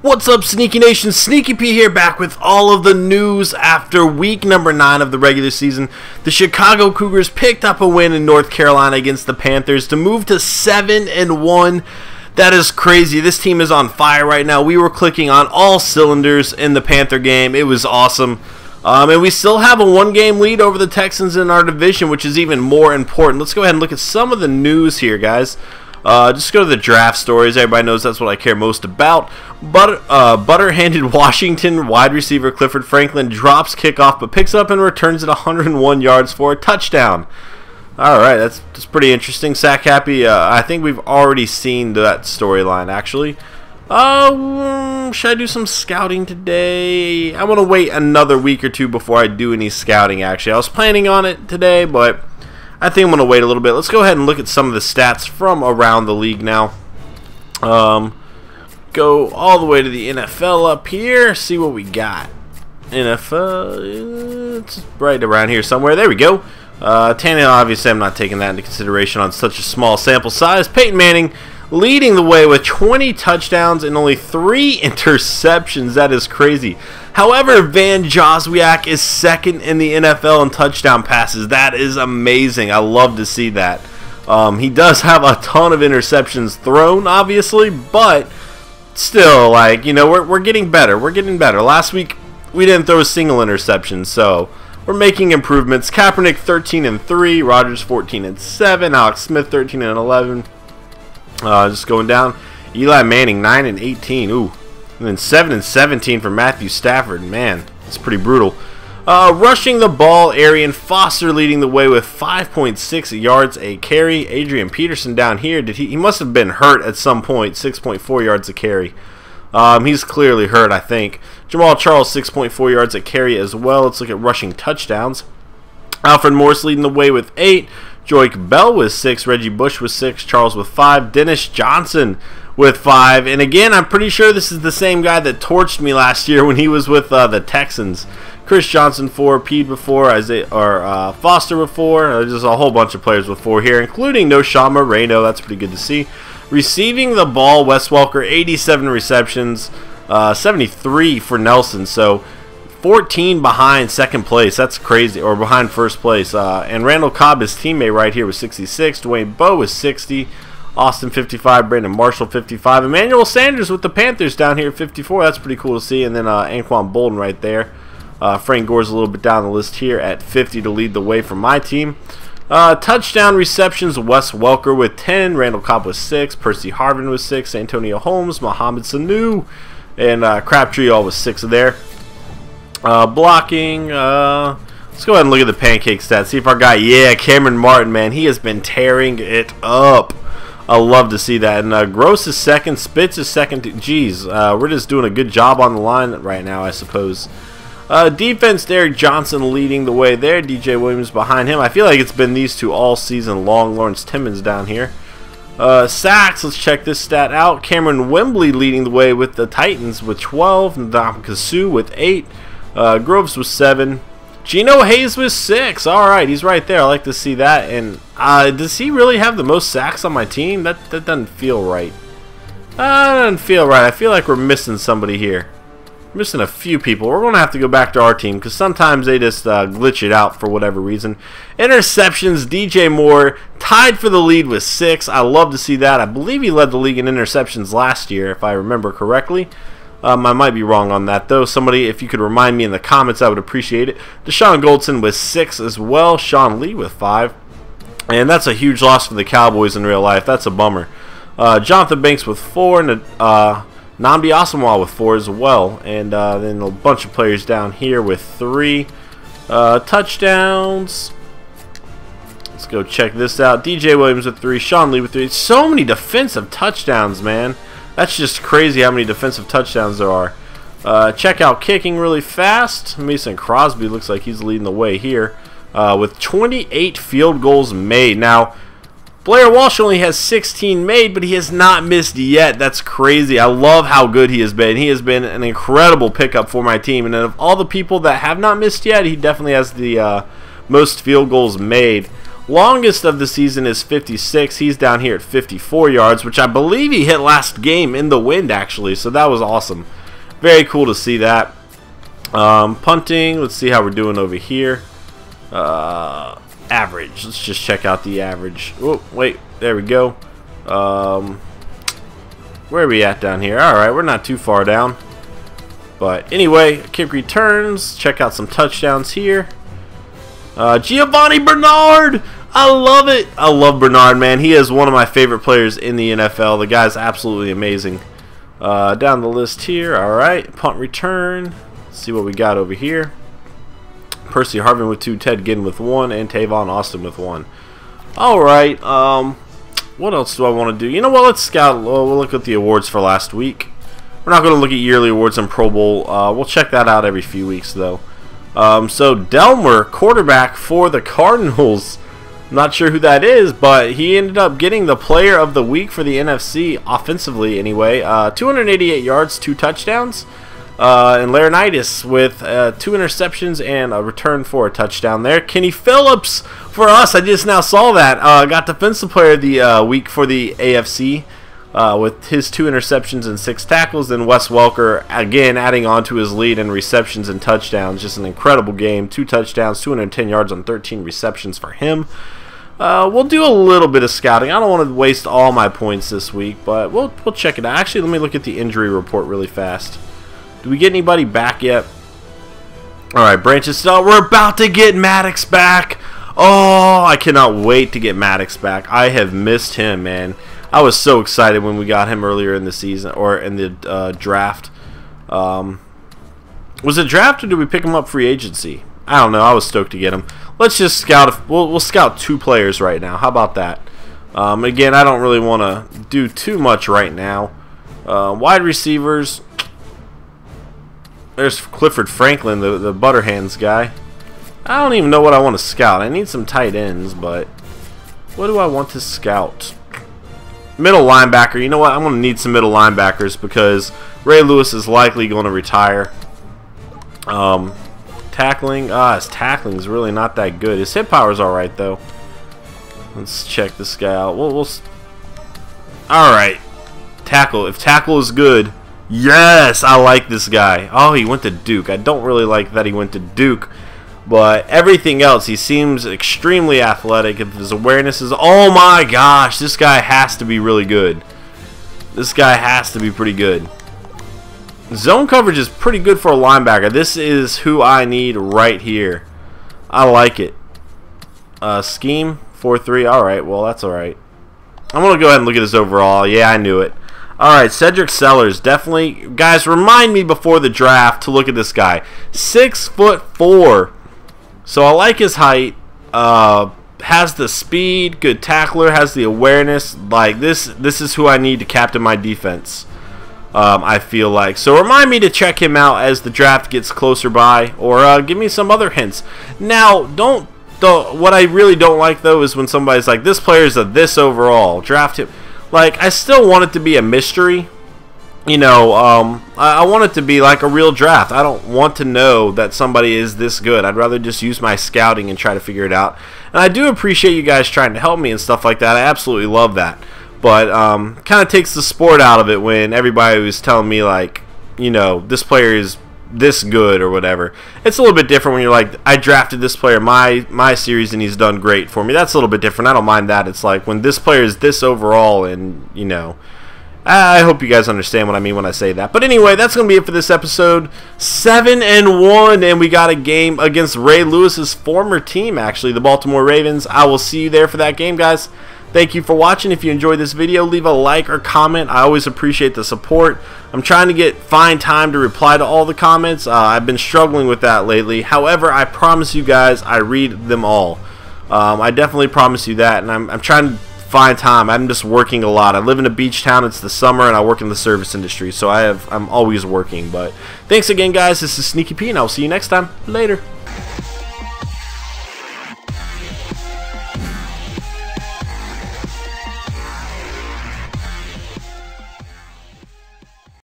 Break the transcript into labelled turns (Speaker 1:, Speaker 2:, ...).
Speaker 1: What's up, Sneaky Nation? Sneaky P here, back with all of the news after week number 9 of the regular season. The Chicago Cougars picked up a win in North Carolina against the Panthers to move to 7-1. That is crazy. This team is on fire right now. We were clicking on all cylinders in the Panther game. It was awesome. And we still have a 1-game lead over the Texans in our division, which is even more important. Let's go ahead and look at some of the news here, guys. Just go to the draft stories. Everybody knows that's what I care most about. Butter-handed Washington wide receiver Clifford Franklin drops kickoff, but picks up and returns it 101 yards for a touchdown. Alright, that's pretty interesting. Sack happy. I think we've already seen that storyline, actually. Should I do some scouting today? I'm going to wait another week or two before I do any scouting, actually. I was planning on it today, but I think I'm going to wait a little bit. Let's go ahead and look at some of the stats from around the league now. Go all the way to the NFL up here. See what we got. NFL, it's right around here somewhere. There we go. Tannehill, obviously I'm not taking that into consideration on such a small sample size. Peyton Manning leading the way with 20 touchdowns and only 3 interceptions. That is crazy. However, Van Joswiak is second in the NFL in touchdown passes. That is amazing. I love to see that. He does have a ton of interceptions thrown, obviously, but still, like, you know, we're getting better. We're getting better. Last week, we didn't throw a single interception, so we're making improvements. Kaepernick 13-3, Rodgers 14-7, Alex Smith 13-11. Just going down. Eli Manning 9-18. Ooh. And then 7-17 for Matthew Stafford. Man, it's pretty brutal. Rushing the ball, Arian Foster leading the way with 5.6 yards a carry. Adrian Peterson down here, he must have been hurt at some point. 6.4 yards a carry. He's clearly hurt, I think. Jamal Charles 6.4 yards a carry as well. Let's look at rushing touchdowns. Alfred Morris leading the way with 8. Joique Bell with 6. Reggie Bush with 6. Charles with 5. Dennis Johnson with 5. And again, I'm pretty sure this is the same guy that torched me last year when he was with the Texans. Chris Johnson 4, Pede with 4, Foster with 4. There's a whole bunch of players with 4 here, including KNOWSHON Moreno. That's pretty good to see. Receiving the ball, Wes Welker 87 receptions, 73 for Nelson. So 14 behind second place. That's crazy, or behind first place. And Randall Cobb, his teammate right here, was 66. Dwayne Bowe was 60. Austin 55, Brandon Marshall 55, Emmanuel Sanders with the Panthers down here 54. That's pretty cool to see. And then Anquan Bolden right there. Frank Gore's a little bit down the list here at 50 to lead the way for my team. Touchdown receptions, Wes Welker with 10, Randall Cobb with 6, Percy Harvin with 6, Antonio Holmes, Mohamed Sanu, and Crabtree all with 6 there. Blocking, let's go ahead and look at the pancake stats. See if our guy, yeah, Cameron Martin, man, he has been tearing it up. I love to see that. And Gross is second, Spitz is second. Jeez, we're just doing a good job on the line right now, I suppose. Defense, Derek Johnson leading the way there. DJ Williams behind him. I feel like it's been these two all season long. Lawrence Timmons down here. Sacks, let's check this stat out. Cameron Wembley leading the way with the Titans with 12. Ndamukong Suh with 8. Groves with 7. Geno Hayes with 6. Alright, he's right there. I like to see that. And does he really have the most sacks on my team? That doesn't feel right. That doesn't feel right. I feel like we're missing somebody here. Missing a few people. We're going to have to go back to our team because sometimes they just glitch it out for whatever reason. Interceptions, DJ Moore tied for the lead with 6. I love to see that. I believe he led the league in interceptions last year, if I remember correctly. I might be wrong on that, though. Somebody, if you could remind me in the comments, I would appreciate it. Deshaun Goldson with 6 as well. Sean Lee with 5. And that's a huge loss for the Cowboys in real life. That's a bummer. Jonathan Banks with 4. And Nnamdi Asomugha with 4 as well. And then a bunch of players down here with 3 touchdowns. Let's go check this out. DJ Williams with 3. Sean Lee with 3. So many defensive touchdowns, man. That's just crazy how many defensive touchdowns there are. Check out kicking really fast. Mason Crosby looks like he's leading the way here with 28 field goals made. Now, Blair Walsh only has 16 made, but he has not missed yet. That's crazy. I love how good he has been. He has been an incredible pickup for my team. And of all the people that have not missed yet, he definitely has the most field goals made. Longest of the season is 56. He's down here at 54 yards, which I believe he hit last game in the wind, actually. So that was awesome. Very cool to see that. Punting, let's see how we're doing over here. Average. Let's just check out the average. Oh, wait. There we go. Where are we at down here? Alright, we're not too far down. But anyway, kick returns. Check out some touchdowns here. Giovanni Bernard! I love it! I love Bernard, man. He is one of my favorite players in the NFL. The guy's absolutely amazing. Down the list here. Alright, punt return. Let's see what we got over here. Percy Harvin with 2, Ted Ginn with 1, and Tavon Austin with 1. Alright, what else do I want to do? You know what, let's scout. We'll look at the awards for last week. We're not going to look at yearly awards and Pro Bowl. We'll check that out every few weeks, though. So Delmer, quarterback for the Cardinals. I'm not sure who that is, but he ended up getting the player of the week for the NFC, offensively anyway. 288 yards, 2 touchdowns. And Laurinaitis with 2 interceptions and a return for a touchdown there. Kenny Phillips for us, I just now saw that. Got defensive player of the week for the AFC. With his 2 interceptions and 6 tackles. Then Wes Welker, again, adding on to his lead in receptions and touchdowns. Just an incredible game. 2 touchdowns, 210 yards on 13 receptions for him. We'll do a little bit of scouting. I don't want to waste all my points this week, but we'll check it out. Actually, let me look at the injury report really fast. Do we get anybody back yet? Alright, Branches still. We're about to get Maddox back. Oh, I cannot wait to get Maddox back. I have missed him, man. I was so excited when we got him earlier in the season, or in the draft. Was it draft or did we pick him up free agency? I don't know. I was stoked to get him. Let's just scout. We'll scout 2 players right now. How about that? Again, I don't really want to do too much right now. Wide receivers. There's Clifford Franklin, the Butterhands guy. I don't even know what I want to scout. I need some tight ends, but what do I want to scout? Middle linebacker. You know what? I'm going to need some middle linebackers because Ray Lewis is likely going to retire. Tackling. His tackling is really not that good. His hit power is alright, though. Let's check this guy out. Alright. Tackle. If tackle is good. Yes! I like this guy. Oh, he went to Duke. I don't really like that he went to Duke. But everything else, he seems extremely athletic. If his awareness is... Oh my gosh, this guy has to be really good. This guy has to be pretty good. Zone coverage is pretty good for a linebacker. This is who I need right here. I like it. Scheme, 4-3. Alright, well, that's alright. I'm going to go ahead and look at his overall. Yeah, I knew it. Alright, Cedric Sellers, definitely. Guys, remind me before the draft to look at this guy. 6'4". So I like his height, has the speed, good tackler, has the awareness. Like, this is who I need to captain my defense, I feel like. So remind me to check him out as the draft gets closer by, or give me some other hints. Now, what I really don't like, though, is when somebody's like, this player's a this overall, draft him. Like, I still want it to be a mystery. You know, I want it to be like a real draft. I don't want to know that somebody is this good. I'd rather just use my scouting and try to figure it out. And I do appreciate you guys trying to help me and stuff like that. I absolutely love that. But kind of takes the sport out of it when everybody was telling me, like, you know, this player is this good or whatever. It's a little bit different when you're like, I drafted this player my series and he's done great for me. That's a little bit different. I don't mind that. It's like when this player is this overall and, you know, I hope you guys understand what I mean when I say that. But anyway, that's going to be it for this episode. 7-1, and we got a game against Ray Lewis's former team, actually, the Baltimore Ravens. I will see you there for that game, guys. Thank you for watching. If you enjoyed this video, leave a like or comment. I always appreciate the support. I'm trying to find time to reply to all the comments. I've been struggling with that lately. However, I promise you guys I read them all. I definitely promise you that, and I'm trying to find time. I'm just working a lot. I live in a beach town. It's the summer, and I work in the service industry, so I'm always working. But thanks again, guys. This is Sneaky P, and I'll see you next time. Later.